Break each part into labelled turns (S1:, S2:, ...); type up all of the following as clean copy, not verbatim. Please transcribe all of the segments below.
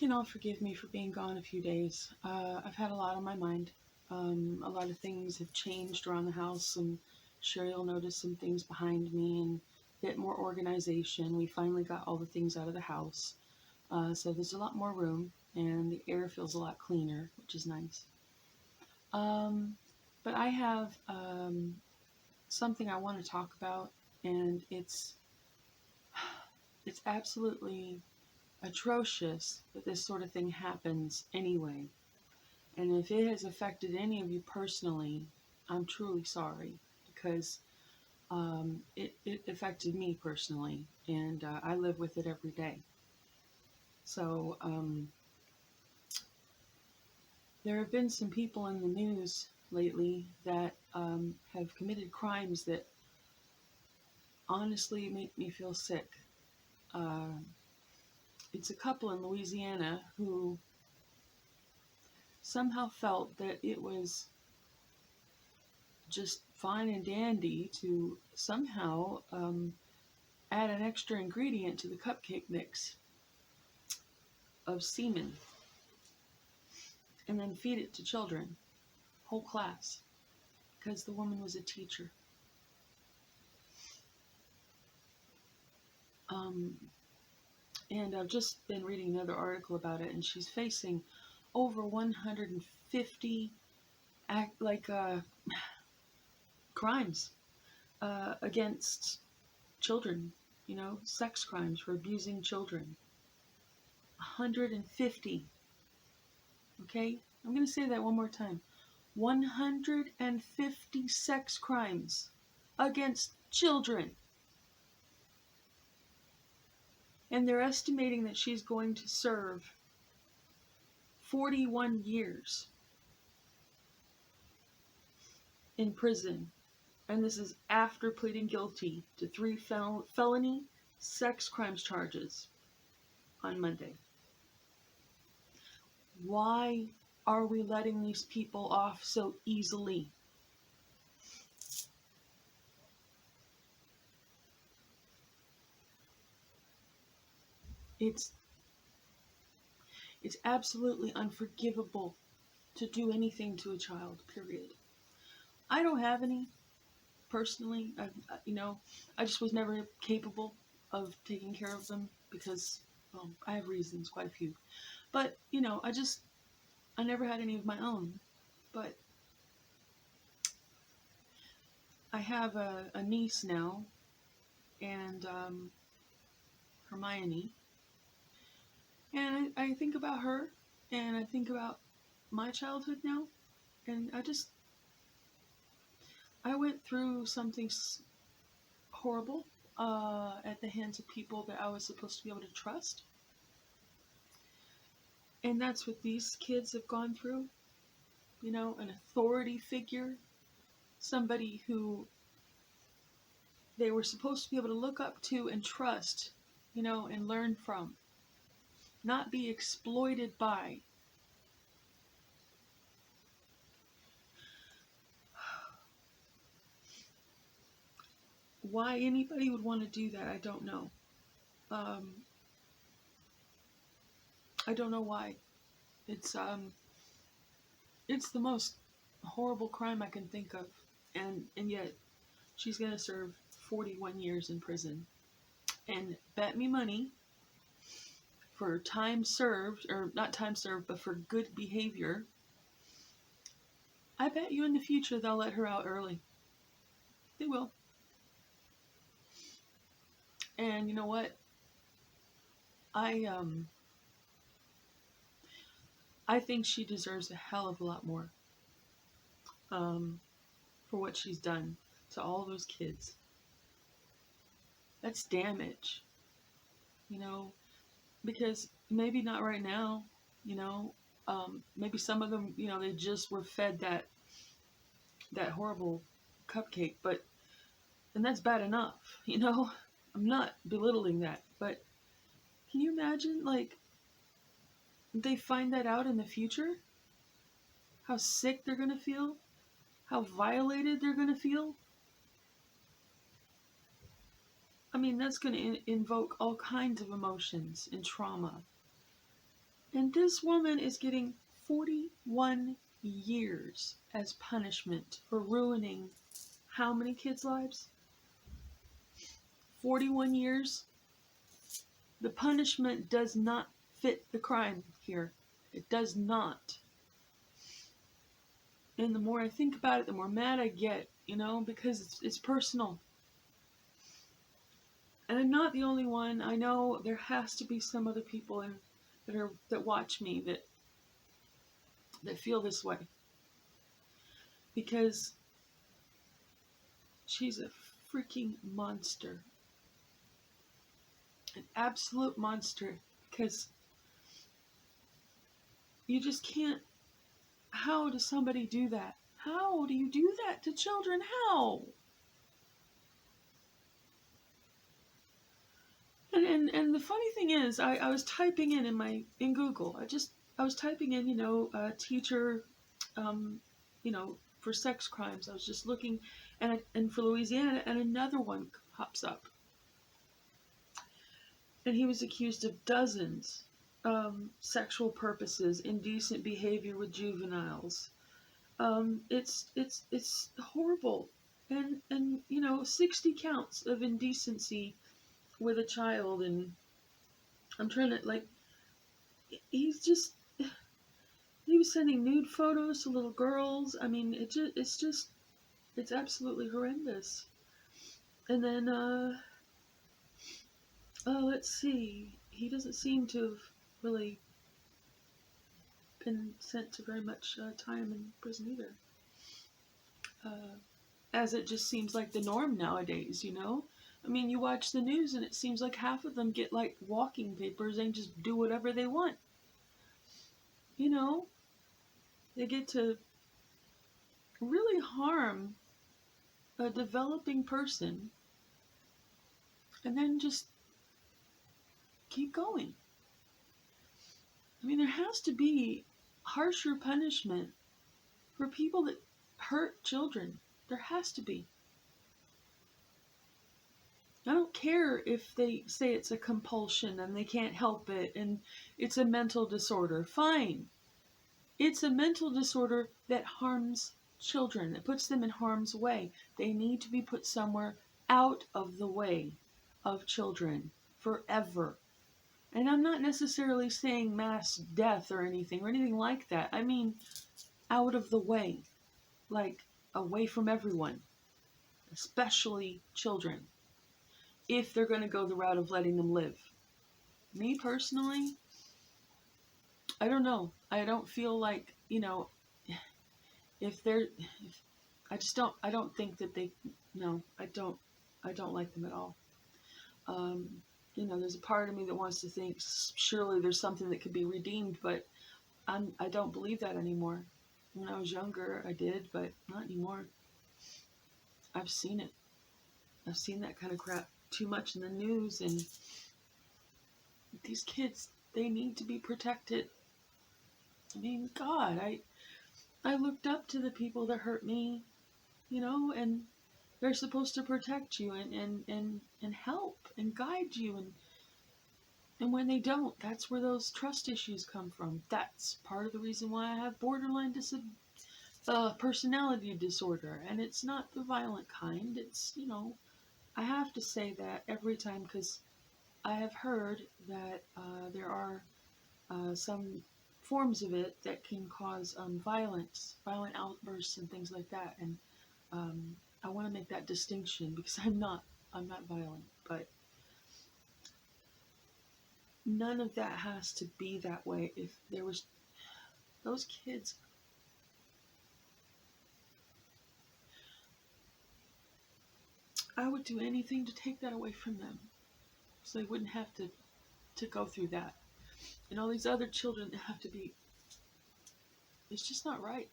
S1: can all forgive me for being gone a few days. I've had a lot on my mind. A lot of things have changed around the house. I'm sure you'll notice some things behind me and a bit more organization. We finally got all the things out of the house. So there's a lot more room and the air feels a lot cleaner, which is nice. Um, but I have something I want to talk about, and it's absolutely atrocious that this sort of thing happens anyway. And if it has affected any of you personally, I'm truly sorry because it affected me personally, and I live with it every day. So there have been some people in the news lately that have committed crimes that honestly make me feel sick. Uh, it's a couple in Louisiana who somehow felt that it was just fine and dandy to somehow add an extra ingredient to the cupcake mix of semen and then feed it to children, whole class, because the woman was a teacher. Um, and I've just been reading another article about it, and she's facing over 150 crimes against children, sex crimes for abusing children. 150. Okay? I'm going to say that one more time. 150 sex crimes against children. And they're estimating that she's going to serve 41 years in prison. And this is after pleading guilty to 3 felony sex crimes charges on Monday. Why are we letting these people off so easily? It's absolutely unforgivable to do anything to a child, period. I don't have any, personally. I just was never capable of taking care of them because, well, I have reasons, quite a few. But, I never had any of my own. But I have a niece now, and Hermione, and I think about her, and I think about my childhood now, and I went through something horrible at the hands of people that I was supposed to be able to trust. And that's what these kids have gone through. An authority figure, somebody who they were supposed to be able to look up to and trust, and learn from, not be exploited by. Why anybody would want to do that, I don't know. I don't know why. It's it's the most horrible crime I can think of, and yet she's gonna serve 41 years in prison. And bet me money, for time served, or not time served, but for good behavior, I bet you in the future they'll let her out early. They will. And you know what? I I think she deserves a hell of a lot more for what she's done to all those kids. That's damage, because maybe not right now, maybe some of them, they just were fed that horrible cupcake, but and that's bad enough, I'm not belittling that, but can you imagine, like, they find that out in the future? How sick they're gonna feel? How violated they're gonna feel? I mean, that's gonna invoke all kinds of emotions and trauma. And this woman is getting 41 years as punishment for ruining how many kids' lives? 41 years? The punishment does not fit the crime here. It does not. And the more I think about it, the more mad I get, because it's personal. And I'm not the only one. I know there has to be some other people that watch me that feel this way. Because she's a freaking monster. An absolute monster. Because you just can't. How does somebody do that? How do you do that to children? How? And the funny thing is, I was typing in Google. I was typing in, teacher, for sex crimes. I was just looking, and for Louisiana, and another one pops up. And he was accused of dozens sexual purposes, indecent behavior with juveniles. It's horrible, and 60 counts of indecency with a child, and I'm trying to he was sending nude photos to little girls. I mean, it's absolutely horrendous. And then let's see, he doesn't seem to have really been sent to very much time in prison either. As it just seems like the norm nowadays, I mean, you watch the news and it seems like half of them get like walking papers and just do whatever they want. They get to really harm a developing person and then just keep going. I mean, there has to be harsher punishment for people that hurt children. There has to be. I don't care if they say it's a compulsion and they can't help it and it's a mental disorder. Fine. It's a mental disorder that harms children, that puts them in harm's way. They need to be put somewhere out of the way of children forever. And I'm not necessarily saying mass death or anything like that. I mean, out of the way. Like, away from everyone. Especially children. If they're going to go the route of letting them live. Me personally, I don't know. I don't feel like, I don't think that I don't like them at all. There's a part of me that wants to think surely there's something that could be redeemed, but I don't believe that anymore. When I was younger, I did, but not anymore. I've seen it. I've seen that kind of crap too much in the news, and these kids, they need to be protected. I mean, God, I looked up to the people that hurt me, and they're supposed to protect you and help and guide you, and when they don't, that's where those trust issues come from. That's part of the reason why I have borderline personality disorder, and it's not the violent kind. It's, I have to say that every time, because I have heard that there are some forms of it that can cause violent outbursts and things like that, and I want to make that distinction because I'm not violent, but none of that has to be that way. If there was those kids, I would do anything to take that away from them so they wouldn't have to go through that. And all these other children have to be, it's just not right.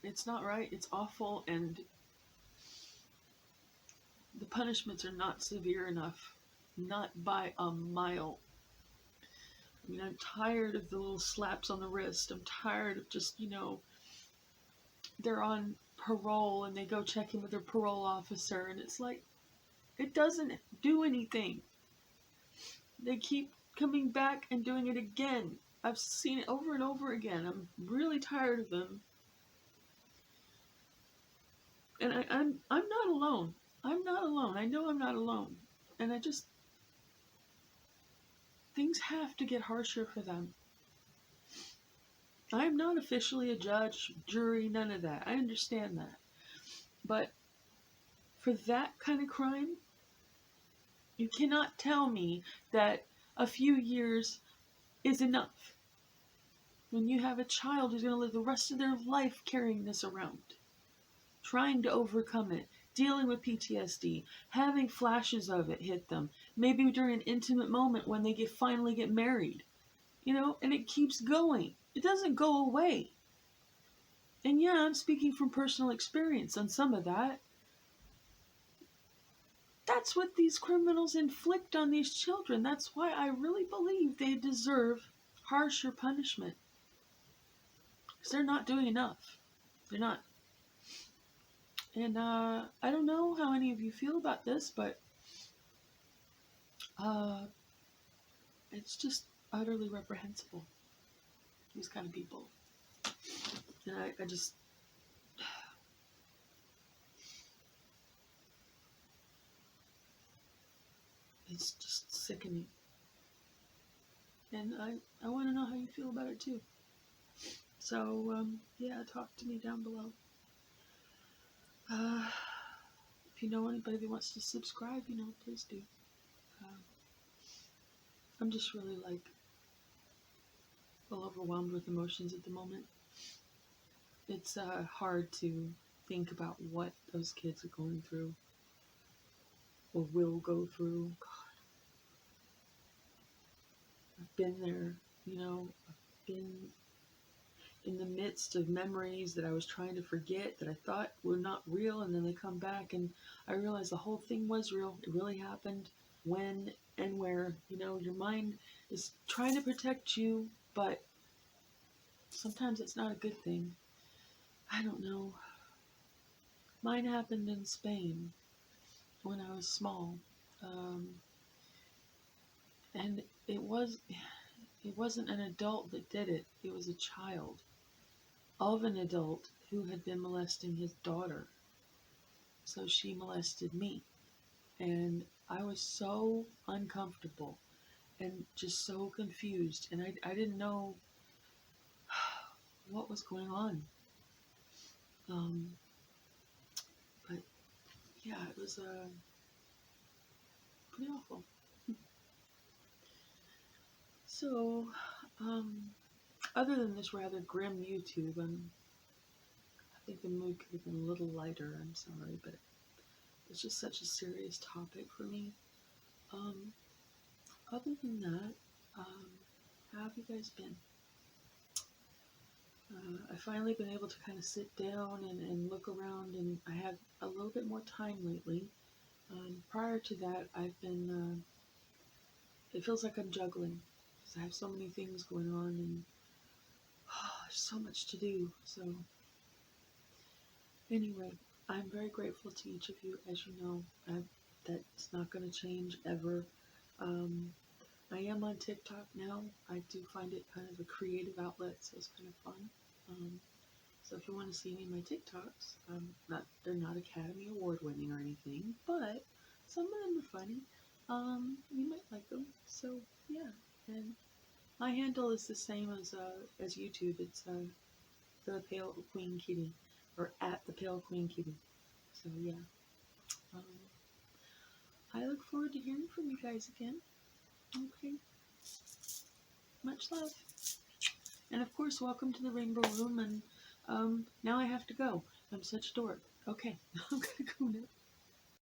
S1: It's not right. It's awful, and the punishments are not severe enough. Not by a mile. I mean, I'm tired of the little slaps on the wrist. I'm tired of just, they're on parole and they go check in with their parole officer, and it's like, it doesn't do anything. They keep coming back and doing it again. I've seen it over and over again. I'm really tired of them. And I'm not alone. I'm not alone. I know I'm not alone. And things have to get harsher for them. I am not officially a judge, jury, none of that. I understand that. But for that kind of crime, you cannot tell me that a few years is enough when you have a child who's going to live the rest of their life carrying this around, trying to overcome it, dealing with PTSD, having flashes of it hit them, maybe during an intimate moment when they finally get married, and it keeps going. It doesn't go away. And yeah, I'm speaking from personal experience on some of that. That's what these criminals inflict on these children. That's why I really believe they deserve harsher punishment. Because they're not doing enough. They're not. And I don't know how any of you feel about this, but it's just utterly reprehensible. These kind of people. And I just... It's just sickening. And I want to know how you feel about it too. So, yeah, talk to me down below. If you know anybody that wants to subscribe, please do. I'm just really well overwhelmed with emotions at the moment. It's hard to think about what those kids are going through or will go through. God, I've been there, I've been in the midst of memories that I was trying to forget that I thought were not real, and then they come back and I realize the whole thing was real. It really happened. When and where, your mind is trying to protect you, but sometimes it's not a good thing. I don't know. Mine happened in Spain when I was small. And it wasn't an adult that did it. It was a child of an adult who had been molesting his daughter. So she molested me. And I was so uncomfortable and just so confused. And I didn't know what was going on. But yeah, it was pretty awful. So, other than this rather grim YouTube, I think the mood could have been a little lighter. I'm sorry, but it's just such a serious topic for me. Other than that, how have you guys been? I've finally been able to kind of sit down and look around, and I have a little bit more time lately. Prior to that, I've been, it feels like I'm juggling, because I have so many things going on, and there's so much to do. So, anyway, I'm very grateful to each of you. As you know, that's not going to change ever. I am on TikTok now. I do find it kind of a creative outlet, so it's kind of fun. So if you want to see me, my TikToks, they're not Academy Award winning or anything, but some of them are funny. You might like them. So yeah, and my handle is the same as YouTube. It's the Pale Queen Kitty, or at the Pale Queen Kitty. So yeah, I look forward to hearing from you guys again. Okay, much love. And of course, welcome to the Rainbow Room, and now I have to go. I'm such a dork. Okay, I'm gonna go now.